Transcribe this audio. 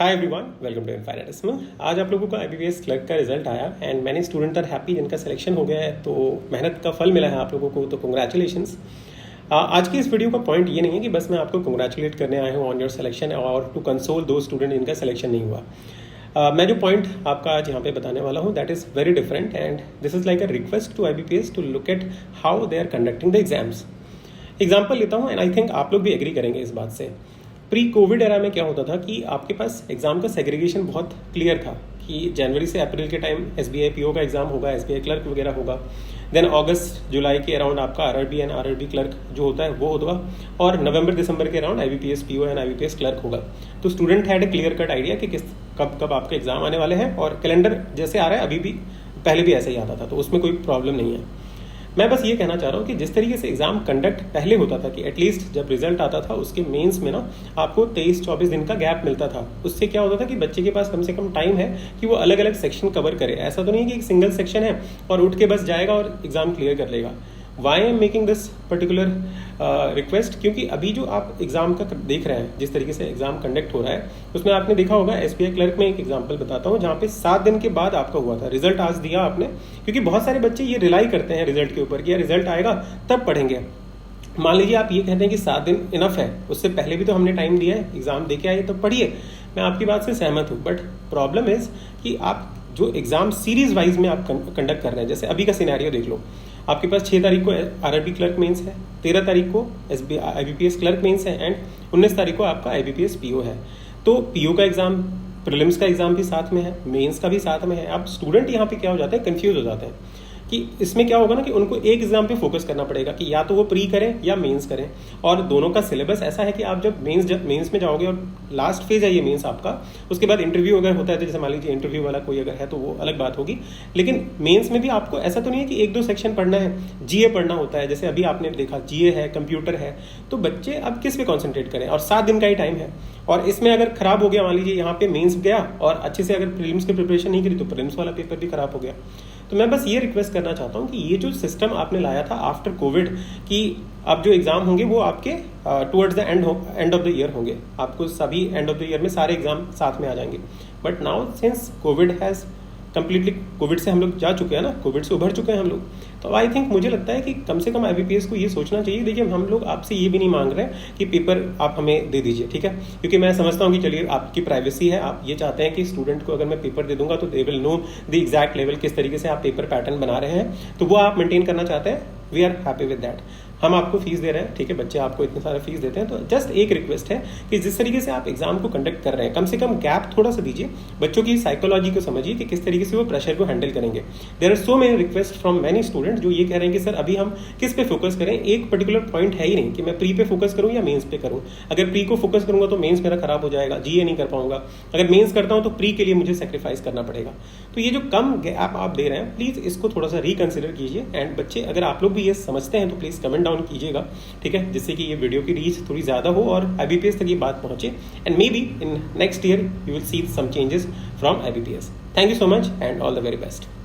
Hi everyone, welcome to Infinitism. आज आप लोगों का IBPS क्लर्क का रिजल्ट आया and many student are happy जिनका सिलेक्शन हो गया है, तो मेहनत का फल मिला है आप लोगों को, तो कंग्रेचुलेशंस। आज की इस वीडियो का पॉइंट ये नहीं है कि बस मैं आपको कंग्रेचुलेट करने आया हूँ ऑन योर सिलेक्शन और टू कंसोल दो स्टूडेंट जिनका सिलेक्शन नहीं हुआ। मैं जो पॉइंट आपका आज यहाँ पे बताने वाला हूँ that is very different and this is like a request to IBPS to look at how they are conducting the exams. Example लेता हूँ एंड आई थिंक आप लोग भी एग्री करेंगे इस बात से। प्री कोविड एरा में क्या होता था कि आपके पास एग्जाम का सेग्रीगेशन बहुत क्लियर था कि जनवरी से अप्रैल के टाइम SBI PO का एग्जाम होगा, SBI क्लर्क वगैरह होगा, देन अगस्त जुलाई के अराउंड आपका RRB एंड RRB क्लर्क जो होता है वो होगा, और नवंबर दिसंबर के around IBPS PO and IBPS clerk होगा। तो student had a clear cut idea कि कब कब आपके एग्जाम आने वाले हैं, और कैलेंडर जैसे आ रहा है अभी भी पहले भी ऐसे ही आता था, तो उसमें कोई प्रॉब्लम नहीं है। मैं बस ये कहना चाह रहा हूँ कि जिस तरीके से एग्जाम कंडक्ट पहले होता था कि एटलीस्ट जब रिजल्ट आता था उसके मेंस में ना आपको 23-24 दिन का गैप मिलता था, उससे क्या होता था कि बच्चे के पास कम से कम टाइम है कि वो अलग अलग सेक्शन कवर करे। ऐसा तो नहीं है कि एक सिंगल सेक्शन है और उठ के बस जाएगा और एग्जाम क्लियर कर लेगा। Why am making this particular request, क्योंकि अभी जो आप एग्जाम का देख रहे हैं, जिस तरीके से एग्जाम कंडक्ट हो रहा है उसमें आपने देखा होगा, SBI क्लर्क में एक एग्जांपल बताता हूँ जहाँ पे 7 दिन के बाद आपका हुआ था रिजल्ट। आज दिया आपने, क्योंकि बहुत सारे बच्चे ये रिलाई करते हैं रिजल्ट के ऊपर कि यार रिजल्ट आएगा तब पढ़ेंगे। मान लीजिए आप ये कहते हैं कि 7 दिन इनफ है, उससे पहले भी तो हमने टाइम दिया है, एग्जाम दे के आइए तब पढ़िए। मैं आपकी बात से सहमत हूँ, बट प्रॉब्लम इज कि आप जो एग्जाम सीरीज वाइज में आप कंडक्ट कर रहे हैं, जैसे अभी का सिनेरियो देख लो, आपके पास 6 तारीख को RRB क्लर्क मेंस है, 13 तारीख को IBPS क्लर्क मेंस है एंड 19 तारीख को आपका IBPS PO है। तो PO का एग्जाम, प्रीलिम्स का एग्जाम भी साथ में है, मेंस का भी साथ में है। अब स्टूडेंट यहाँ पे क्या हो जाते हैं, कंफ्यूज हो जाते हैं कि इसमें क्या होगा ना कि उनको एक एग्जाम पे फोकस करना पड़ेगा कि या तो वो प्री करें या मेंस करें, और दोनों का सिलेबस ऐसा है कि आप जब मेंस में जाओगे और लास्ट फेज है ये मेंस आपका, उसके बाद इंटरव्यू अगर होता है तो जैसे मान लीजिए इंटरव्यू वाला कोई अगर है तो वो अलग बात होगी, लेकिन मेंस में भी आपको ऐसा तो नहीं है कि 1-2 सेक्शन पढ़ना है, GA पढ़ना होता है। जैसे अभी आपने देखा GA है, कंप्यूटर है, तो बच्चे अब किस पे कॉन्सेंट्रेट करें, और 7 दिन का ही टाइम है। और इसमें अगर खराब हो गया, मान लीजिए यहाँ पे मेंस गया और अच्छे से अगर प्रीलिम्स की प्रिपरेशन नहीं करी तो प्रीलिम्स वाला पेपर भी खराब हो गया। तो मैं बस ये रिक्वेस्ट करना चाहता हूँ कि ये जो सिस्टम आपने लाया था आफ्टर कोविड कि अब जो एग्जाम होंगे वो आपके towards the end of the year होंगे, आपको सभी एंड ऑफ द ईयर में सारे एग्जाम साथ में आ जाएंगे। But now since Covid has completely, Covid से हम लोग जा चुके हैं ना, कोविड से उभर चुके हैं हम लोग, तो आई थिंक मुझे लगता है कि कम से कम IBPS को ये सोचना चाहिए। देखिए, हम लोग आपसे ये भी नहीं मांग रहे हैं कि पेपर आप हमें दे दीजिए, ठीक है, क्योंकि मैं समझता हूँ कि चलिए आपकी प्राइवेसी है, आप ये चाहते हैं कि स्टूडेंट को अगर मैं पेपर दे दूंगा तो they will know the exact level, किस तरीके से आप पेपर पैटर्न बना रहे हैं, तो वो आप मेंटेन करना चाहते हैं। We are happy with that. हम आपको फीस दे रहे हैं, ठीक है, बच्चे आपको इतने सारे फीस देते हैं, तो जस्ट एक रिक्वेस्ट है कि जिस तरीके से आप एग्जाम को कंडक्ट कर रहे हैं कम से कम गैप थोड़ा सा दीजिए, बच्चों की साइकोलॉजी को समझिए कि किस तरीके से वो प्रेशर को हैंडल करेंगे। There are so many request from many student जो ये कह रहे हैं कि सर अभी हम किस पे फोकस करें, एक पर्टिकुलर पॉइंट है ही नहीं कि मैं प्री पे फोकस करूं या मेंस पे करूं। अगर प्री को फोकस करूंगा तो मेंस मेरा खराब हो जाएगा, GA नहीं कर पाऊंगा, अगर मेंस करता हूं तो प्री के लिए मुझे सेक्रीफाइस करना पड़ेगा। तो ये जो कम गैप आप दे रहे हैं, प्लीज इसको थोड़ा सा रिकंसिडर कीजिए। एंड बच्चे, अगर आप लोग भी ये समझते हैं तो प्लीज कमेंट डाउन कीजिएगा, ठीक है, जिससे कि ये वीडियो की रीच थोड़ी ज्यादा हो और IBPS तक ये बात पहुंचे, and may be in next year you will see some changes from IBPS। Thank you so much and all the very best.